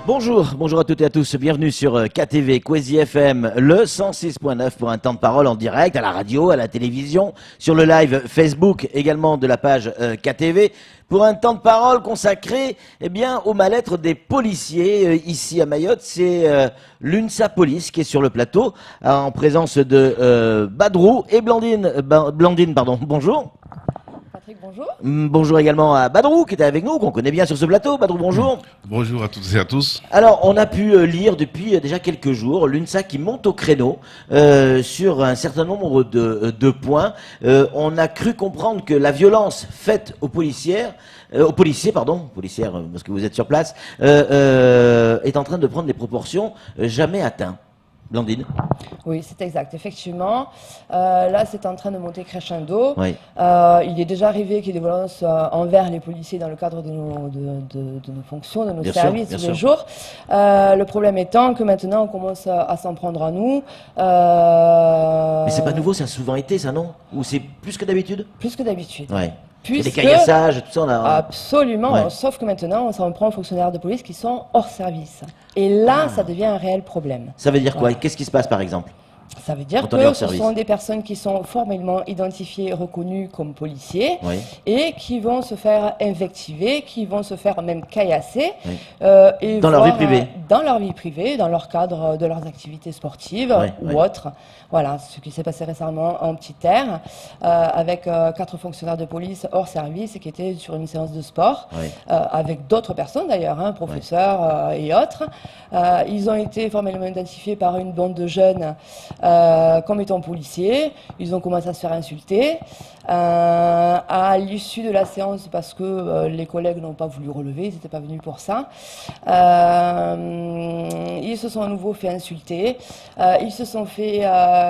Bonjour à toutes et à tous, bienvenue sur KTV, Kwezi FM, le 106.9 pour un temps de parole en direct, à la radio, à la télévision, sur le live Facebook également de la page KTV, pour un temps de parole consacré au mal-être des policiers ici à Mayotte. C'est l'UNSA Police qui est sur le plateau, en présence de Badrou et Blandine. Blandine, bonjour. Patrick, bonjour. Bonjour également à Badrou qui était avec nous, qu'on connaît bien sur ce plateau. Badrou, bonjour. Bonjour à toutes et à tous. Alors, on a pu lire depuis déjà quelques jours l'UNSA qui monte au créneau sur un certain nombre de points. On a cru comprendre que la violence faite aux policiers, parce que vous êtes sur place, est en train de prendre des proportions jamais atteintes. Blandine. Oui, c'est exact. Effectivement, là, c'est en train de monter crescendo. Oui. Il est déjà arrivé qu'il y ait des violences envers les policiers dans le cadre de nos fonctions, de nos services tous les jours. Le problème étant que maintenant, on commence à s'en prendre à nous. Mais c'est pas nouveau, ça a souvent été, ça, non? Ou c'est plus que d'habitude? Plus que d'habitude. Ouais. Puisque, des caillassages, tout ça, on a... Absolument, Ouais. sauf que maintenant, on s'en prend aux fonctionnaires de police qui sont hors service. Et là, ça devient un réel problème. Ça veut dire quoi? Voilà. Qu'est-ce qui se passe, par exemple? Ça veut dire Quand on est hors que ce service. sont des personnes qui sont formellement identifiées et reconnues comme policiers Oui. et qui vont se faire invectiver, qui vont se faire même caillasser. Oui. Et Dans leur vie privée. Dans leur vie privée, dans leur cadre de leurs activités sportives Oui, ou oui. autres. Voilà, ce qui s'est passé récemment en Petite Terre avec 4 fonctionnaires de police hors service et qui étaient sur une séance de sport Oui. avec d'autres personnes d'ailleurs, professeurs et autres. Ils ont été formellement identifiés par une bande de jeunes comme étant policiers. Ils ont commencé à se faire insulter. À l'issue de la séance, parce que les collègues n'ont pas voulu relever, ils n'étaient pas venus pour ça, ils se sont à nouveau fait insulter. Ils se sont fait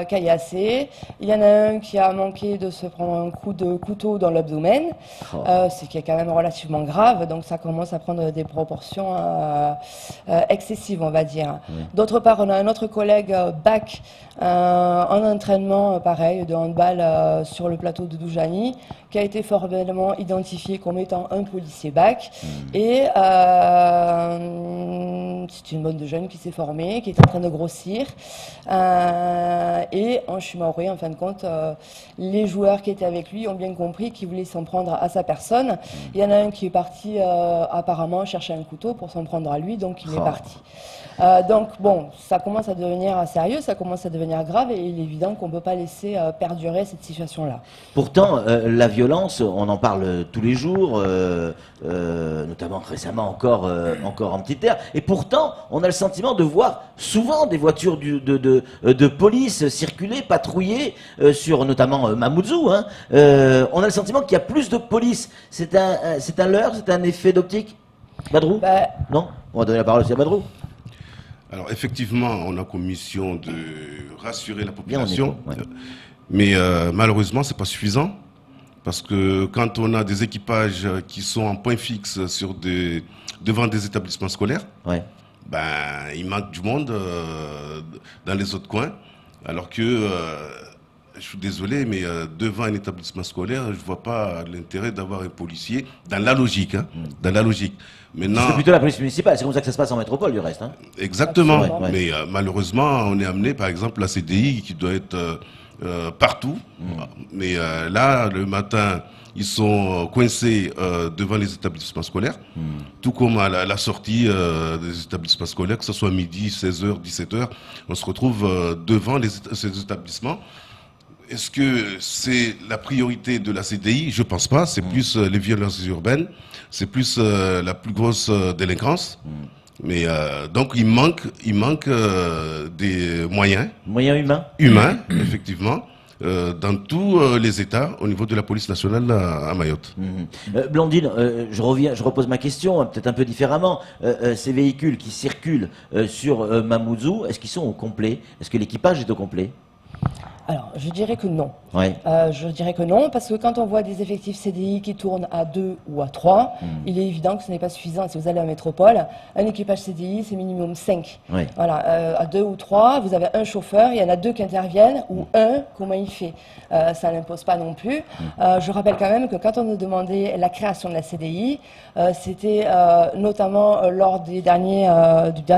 caillasser. Il y en a un qui a manqué de se prendre un coup de couteau dans l'abdomen, ce qui est quand même relativement grave. Donc ça commence à prendre des proportions excessives, on va dire. Oui. D'autre part, on a un autre collègue bac en entraînement, pareil, de handball sur le plateau de Doujani, qui a été formellement identifié comme étant un policier bac. Et c'est une bande de jeunes qui s'est formée, qui est en train de grossir. Et en Chumaoré, en fin de compte, les joueurs qui étaient avec lui ont bien compris qu'ils voulaient s'en prendre à sa personne. Il y en a un qui est parti apparemment chercher un couteau pour s'en prendre à lui, donc il est parti. Donc bon, ça commence à devenir sérieux, ça commence à devenir grave et il est évident qu'on ne peut pas laisser perdurer cette situation-là. Pourtant, la violence, on en parle tous les jours, notamment récemment encore en Petite Terre. Et pourtant, on a le sentiment de voir souvent des voitures de police circuler, patrouiller sur notamment Mamoudzou. On a le sentiment qu'il y a plus de police. C'est un leurre, c'est un effet d'optique. Badrou? Non? On va donner la parole aussi à Badrou. Alors effectivement, on a comme mission de rassurer la Bien, on population, est bon, ouais. mais malheureusement, c'est pas suffisant parce que quand on a des équipages qui sont en point fixe devant des établissements scolaires, Ouais. il manque du monde dans les autres coins, alors que je suis désolé, mais devant un établissement scolaire, je vois pas l'intérêt d'avoir un policier dans la logique, dans la logique. Maintenant, C'est plutôt la police municipale, c'est comme ça que ça se passe en métropole du reste. exactement. Absolument. Mais malheureusement, on est amené, par exemple, la CDI qui doit être partout. Mais là, le matin, ils sont coincés devant les établissements scolaires, tout comme à la sortie des établissements scolaires, que ce soit midi, 16h, 17h, on se retrouve devant ces établissements. Est-ce que c'est la priorité de la CDI? Je pense pas. C'est plus les violences urbaines, c'est plus la plus grosse délinquance. Mais donc il manque des moyens Moyens humains. effectivement, dans tous les États au niveau de la police nationale à Mayotte. Blandine, je repose ma question peut-être un peu différemment. Ces véhicules qui circulent sur Mamoudzou, est-ce qu'ils sont au complet? Est-ce que l'équipage est au complet? Alors, je dirais que non. Ouais. Je dirais que non, parce que quand on voit des effectifs CDI qui tournent à 2 ou à 3, il est évident que ce n'est pas suffisant. Si vous allez en métropole, un équipage CDI, c'est minimum 5. Ouais. Voilà, à 2 ou 3, vous avez un chauffeur, il y en a 2 qui interviennent, ou un, comment il fait ça n'impose pas non plus. Je rappelle quand même que quand on nous demandait la création de la CDI, c'était notamment lors du dernier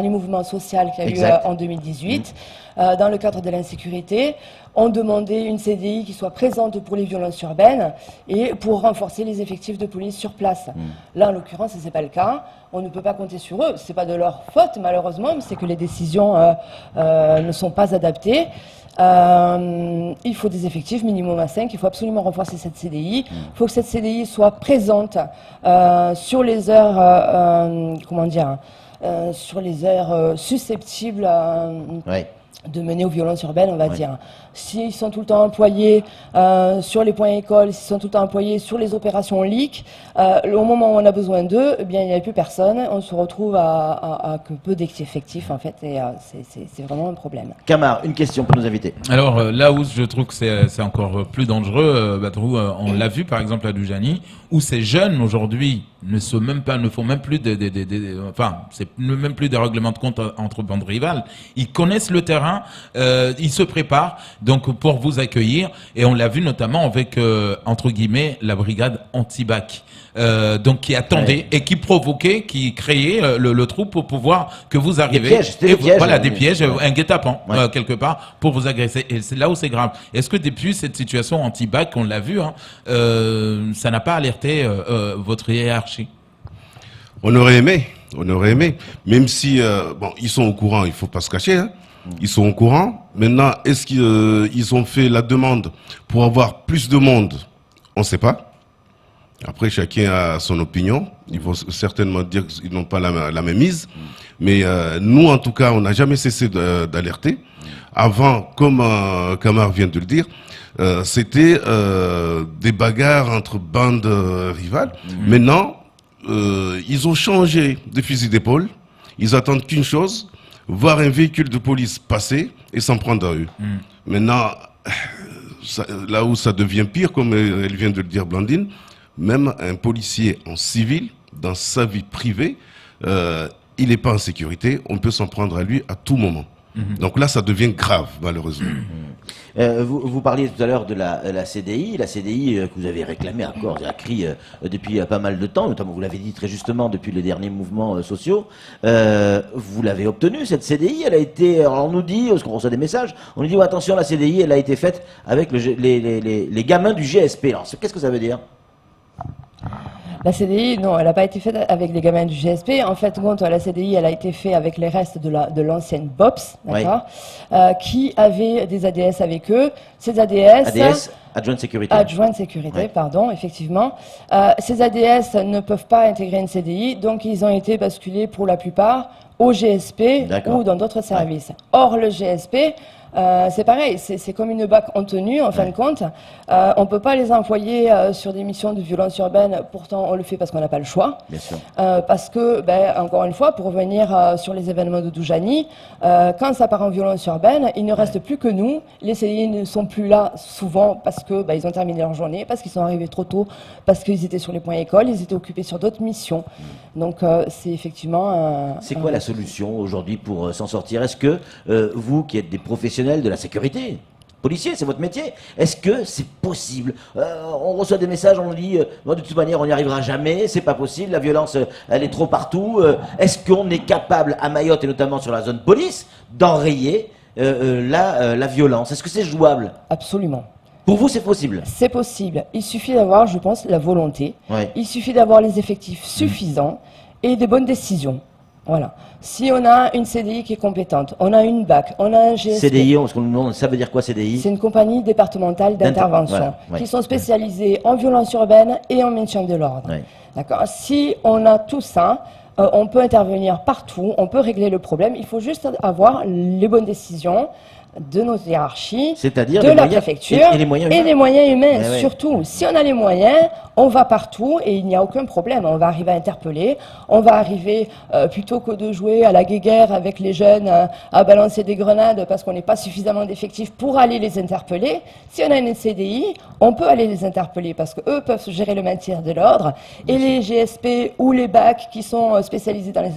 mouvement social qu'il y a Exact. eu en 2018, dans le cadre de l'insécurité. On demandait une CDI qui soit présente pour les violences urbaines et pour renforcer les effectifs de police sur place. Là, en l'occurrence, ce n'est pas le cas. On ne peut pas compter sur eux. Ce n'est pas de leur faute, malheureusement, mais c'est que les décisions ne sont pas adaptées. Il faut des effectifs minimum à 5. Il faut absolument renforcer cette CDI. Il faut que cette CDI soit présente sur les heures, sur les heures susceptibles Ouais. de mener aux violences urbaines, on va dire. S'ils sont tout le temps employés sur les points écoles, s'ils sont tout le temps employés sur les opérations LIC, au moment où on a besoin d'eux, eh bien, il n'y a plus personne. On se retrouve à que peu d'effectifs, en fait, et c'est vraiment un problème. Camar, une question pour nos invités. Alors là où je trouve que c'est encore plus dangereux, Badrou, on l'a vu par exemple à Dujani, où ces jeunes aujourd'hui ne font même plus même plus des règlements de compte entre bandes rivales. Ils connaissent le terrain, ils se préparent donc pour vous accueillir, et on l'a vu notamment avec entre guillemets la brigade anti-bac. Donc qui attendait et qui provoquait, qui créait le trou pour pouvoir que vous arrivez. Des pièges, Voilà, des pièges, un guet-apens Ouais. quelque part pour vous agresser. Et c'est là où c'est grave. Est-ce que depuis cette situation anti-bac, on l'a vu, ça n'a pas alerté votre hiérarchie? On aurait aimé, même si ils sont au courant, il faut pas se cacher. Ils sont au courant. Maintenant, est-ce qu'ils ont fait la demande pour avoir plus de monde? On ne sait pas. Après, chacun a son opinion. Ils vont certainement dire qu'ils n'ont pas la même mise. Mais nous, en tout cas, on n'a jamais cessé d'alerter. Avant, comme Camar vient de le dire, c'était des bagarres entre bandes rivales. Maintenant, ils ont changé de fusil d'épaule. Ils attendent qu'une chose, voir un véhicule de police passer et s'en prendre à eux. Maintenant, là où ça devient pire, comme elle vient de le dire Blandine, même un policier en civil, dans sa vie privée, il n'est pas en sécurité, on peut s'en prendre à lui à tout moment. Donc là, ça devient grave, malheureusement. Vous parliez tout à l'heure de la CDI, que vous avez réclamée à corps et à cri depuis pas mal de temps, notamment vous l'avez dit très justement depuis les derniers mouvements sociaux. Vous l'avez obtenue, cette CDI, elle a été, alors on nous dit, parce qu'on reçoit des messages, on nous dit, attention, la CDI, elle a été faite avec les gamins du GSP. Alors qu'est-ce que ça veut dire ? La CDI, non, elle n'a pas été faite avec les gamins du GSP. En fait, la CDI, elle a été faite avec les restes de l'ancienne BOPS, d'accord, qui avaient des ADS avec eux. Ces ADS, adjointe sécurité. Adjointe sécurité, pardon, effectivement. Ces ADS ne peuvent pas intégrer une CDI, donc ils ont été basculés pour la plupart au GSP ou dans d'autres services. Or, le GSP, c'est pareil, c'est comme une BAC en tenue, en fin de compte. On ne peut pas les envoyer sur des missions de violence urbaine, pourtant on le fait parce qu'on n'a pas le choix. Bien sûr. Parce que, encore une fois, pour revenir sur les événements de Dujani, quand ça part en violence urbaine, il ne reste plus que nous. Les CDI ne sont plus là souvent parce que ils ont terminé leur journée, parce qu'ils sont arrivés trop tôt, parce qu'ils étaient sur les points écoles, ils étaient occupés sur d'autres missions. Donc c'est effectivement... C'est quoi la solution aujourd'hui pour s'en sortir? Est-ce que vous, qui êtes des professionnels de la sécurité, policier, c'est votre métier, est-ce que c'est possible? On reçoit des messages, on nous dit de toute manière on n'y arrivera jamais, c'est pas possible, la violence elle est trop partout. Est-ce qu'on est capable à Mayotte et notamment sur la zone police d'enrayer la violence? Est-ce que c'est jouable? Absolument. Pour vous, c'est possible? C'est possible. Il suffit d'avoir, je pense, la volonté. Ouais. Il suffit d'avoir les effectifs suffisants et des bonnes décisions. Voilà. Si on a une CDI qui est compétente, on a une BAC, on a un GSP. CDI, parce qu'on nous demande, ça veut dire quoi CDI? C'est une compagnie départementale d'intervention qui sont spécialisées en violence urbaine et en maintien de l'ordre. Ouais. D'accord. Si on a tout ça, on peut intervenir partout, on peut régler le problème. Il faut juste avoir les bonnes décisions. de nos hiérarchies, C'est-à-dire de les la moyens- préfecture et les moyens humains. les moyens humains, Ouais, ouais. surtout. Si on a les moyens, on va partout et il n'y a aucun problème. On va arriver à interpeller, on va arriver, plutôt que de jouer à la guéguerre avec les jeunes, à balancer des grenades parce qu'on n'est pas suffisamment d'effectifs pour aller les interpeller. Si on a une CDI, on peut aller les interpeller parce qu'eux peuvent gérer le maintien de l'ordre et les GSP ou les BAC qui sont spécialisés dans les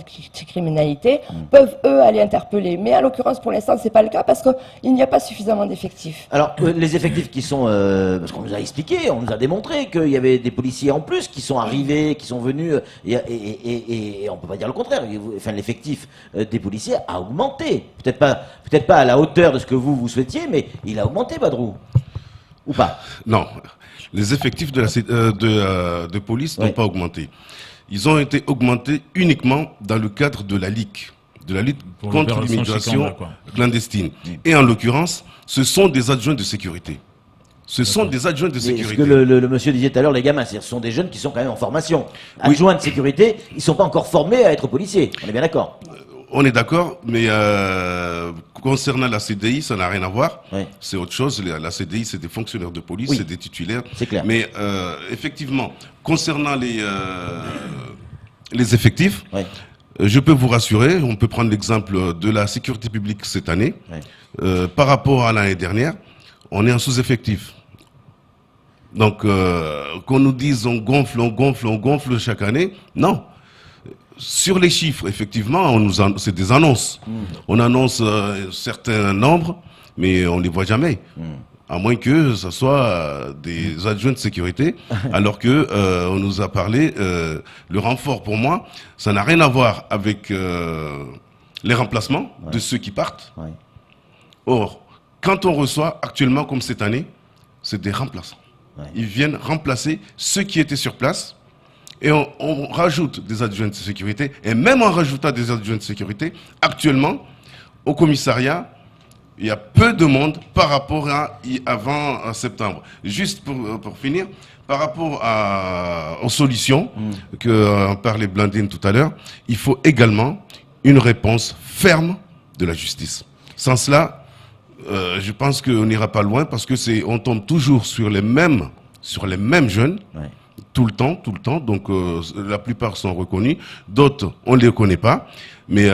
criminalités peuvent eux aller interpeller. Mais à l'occurrence, pour l'instant, c'est pas le cas parce qu'il n'y a pas suffisamment d'effectifs. Alors, les effectifs qui sont... parce qu'on nous a expliqué, on nous a démontré qu'il y avait des policiers en plus qui sont arrivés, qui sont venus, et on peut pas dire le contraire. Enfin, l'effectif des policiers a augmenté. Peut-être pas à la hauteur de ce que vous souhaitiez, mais il a augmenté, Badrou. Ou pas? Non, les effectifs de police n'ont pas augmenté. Ils ont été augmentés uniquement dans le cadre de la LIC, de la lutte Pour contre l'opération l'immigration Chikanda, quoi. clandestine. Et en l'occurrence, ce sont des adjoints de sécurité. Ce sont des adjoints de Mais ce sécurité. que le monsieur disait tout à l'heure, les gamins, ce sont des jeunes qui sont quand même en formation. Adjoints de sécurité, ils sont pas encore formés à être policiers. On est bien d'accord? On est d'accord, mais concernant la CDI, ça n'a rien à voir. Oui. C'est autre chose. La CDI, c'est des fonctionnaires de police, Oui. c'est des titulaires. C'est clair. Mais effectivement, concernant les effectifs, Oui. je peux vous rassurer, on peut prendre l'exemple de la sécurité publique cette année. Oui. Par rapport à l'année dernière, on est en sous-effectif. Donc, qu'on nous dise on gonfle chaque année, non. Sur les chiffres, effectivement, c'est des annonces. On annonce certains nombres, mais on ne les voit jamais. À moins que ce soit des adjoints de sécurité, alors que on nous a parlé, le renfort pour moi, ça n'a rien à voir avec les remplacements de ceux qui partent. Ouais. Or, quand on reçoit actuellement, comme cette année, c'est des remplaçants. Ouais. Ils viennent remplacer ceux qui étaient sur place et on rajoute des adjoints de sécurité. Et même en rajoutant des adjoints de sécurité, actuellement, au commissariat, il y a peu de monde par rapport à avant septembre. Juste pour finir, par rapport aux solutions que parlait Blandine tout à l'heure, il faut également une réponse ferme de la justice. Sans cela, je pense qu'on n'ira pas loin parce que on tombe toujours sur les mêmes jeunes. Ouais. Tout le temps. Donc, la plupart sont reconnus. D'autres, on ne les connaît pas. Mais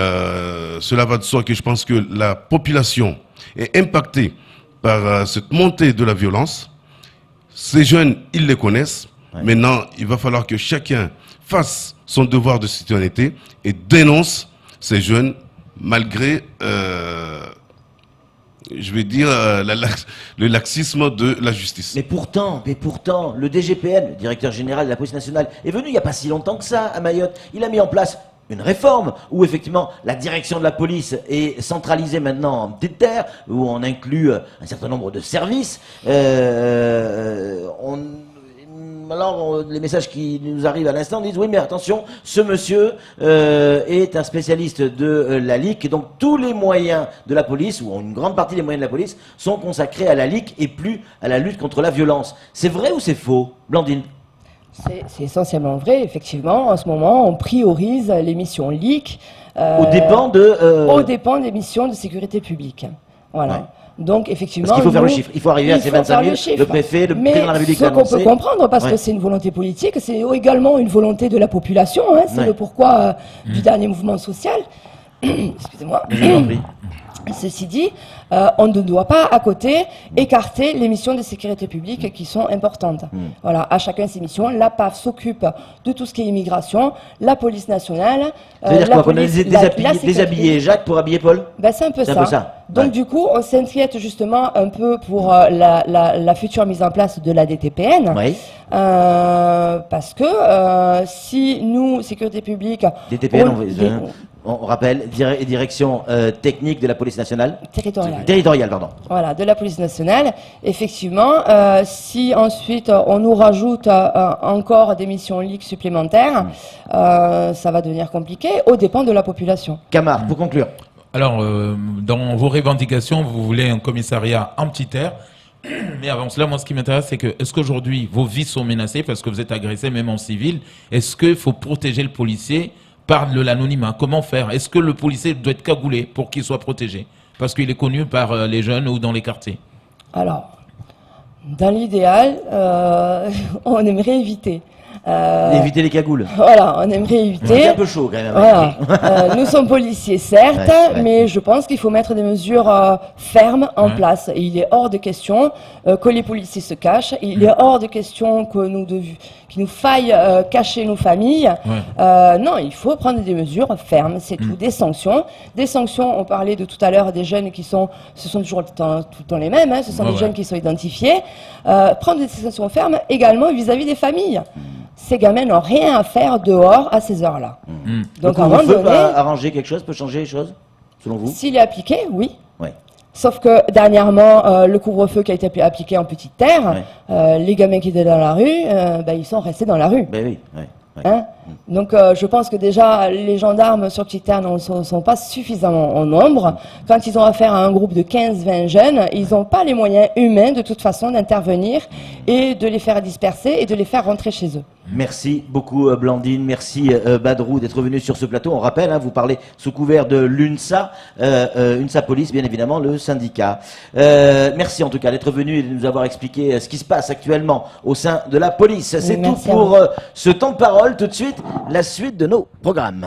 cela va de soi que je pense que la population est impactée par cette montée de la violence. Ces jeunes, ils les connaissent. Ouais. Maintenant, il va falloir que chacun fasse son devoir de citoyenneté et dénonce ces jeunes malgré, je vais dire, le laxisme de la justice. Mais pourtant, le DGPN, le directeur général de la police nationale, est venu il n'y a pas si longtemps que ça à Mayotte. Il a mis en place une réforme où effectivement la direction de la police est centralisée maintenant en petite terre, où on inclut un certain nombre de services. Alors, les messages qui nous arrivent à l'instant disent oui, mais attention, ce monsieur est un spécialiste de la LIC, et donc tous les moyens de la police, ou une grande partie des moyens de la police, sont consacrés à la LIC et plus à la lutte contre la violence. C'est vrai ou c'est faux, Blandine? C'est essentiellement vrai, effectivement. En ce moment, on priorise les missions LIC Au dépend des missions de sécurité publique. Voilà. Ouais. Donc, effectivement, Parce qu'il faut faire le chiffre. Il faut arriver à il ces faut 25 faire 000. le chiffre. Le préfet, le président de la République ce l'a qu'on annoncé. peut comprendre, parce Ouais. que c'est une volonté politique, c'est également une volonté de la population. Hein, c'est Ouais. le pourquoi du dernier mouvement social. Excusez-moi. Je vous en prie. Ceci dit, on ne doit pas à côté écarter les missions de sécurité publique qui sont importantes. Voilà, à chacun ses missions. La PAF s'occupe de tout ce qui est immigration, la police nationale. C'est-à-dire la quoi, qu'on a police- déshabillé, la sécurité déshabillé Jacques pour habiller Paul? Ben, c'est un peu C'est un ça. peu ça. Donc Ouais. du coup, on s'inquiète justement un peu pour la future mise en place de la DTPN. Oui. Parce que si nous, sécurité publique, DTPN, on- on rappelle, direction technique de la police nationale. territoriale. Territoriale, pardon. Voilà, de la police nationale. Effectivement, si ensuite on nous rajoute encore des missions LIC supplémentaires, ça va devenir compliqué aux dépens de la population. Camar, pour conclure. Alors, dans vos revendications, vous voulez un commissariat en petit air. Mais avant cela, moi, ce qui m'intéresse, c'est que, est-ce qu'aujourd'hui, vos vies sont menacées parce que vous êtes agressé, même en civil? Est-ce qu'il faut protéger le policier par de l'anonymat? Comment faire? Est-ce que le policier doit être cagoulé pour qu'il soit protégé? parce qu'il est connu par les jeunes ou dans les quartiers? Alors, dans l'idéal, on aimerait éviter. Éviter les cagoules. Voilà, on aimerait C'est éviter. un peu chaud quand même. Voilà. Nous sommes policiers, certes, Ouais. mais je pense qu'il faut mettre des mesures fermes en place. Et il est hors de question que les policiers se cachent. Il est hors de question qu'il nous faille cacher nos familles. Non, il faut prendre des mesures fermes, c'est tout. Des sanctions. Des sanctions, on parlait de tout à l'heure des jeunes ce sont toujours tout le temps les mêmes, ce sont des jeunes qui sont identifiés. Prendre des sanctions fermes également vis-à-vis des familles. Ces gamins n'ont rien à faire dehors à ces heures-là. Donc, à un on moment peut donné, arranger quelque chose, peut changer les choses, selon vous? s'il est appliqué, oui. Ouais. Sauf que dernièrement, le couvre-feu qui a été appliqué en petite terre, les gamins qui étaient dans la rue, ils sont restés dans la rue. Ben oui, ouais. Hein? Donc je pense que déjà les gendarmes sur petite terre ne sont pas suffisamment en nombre. Quand ils ont affaire à un groupe de 15-20 jeunes, ils n'ont pas les moyens humains de toute façon d'intervenir et de les faire disperser et de les faire rentrer chez eux. Merci beaucoup Blandine, merci Badrou d'être venu sur ce plateau. On rappelle, vous parlez sous couvert de l'UNSA, UNSA Police bien évidemment, le syndicat. Merci en tout cas d'être venu et de nous avoir expliqué ce qui se passe actuellement au sein de la police. C'est tout Merci à pour vous. ce temps de parole. Tout de suite, la suite de nos programmes.